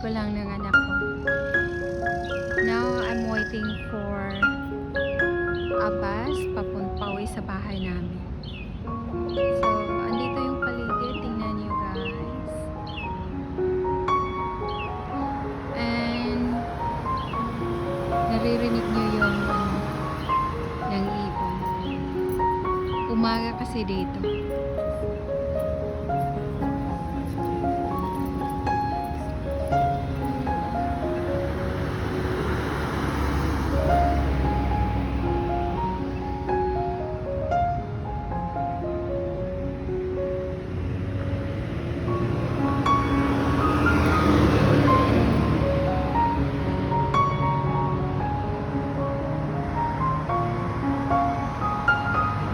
lang ng anak ko. Now, I'm waiting for a bus pauwi sa bahay namin. So, andito yung paligid. Tingnan niyo guys. And, naririnig niyo yung ibon. Umaga kasi dito.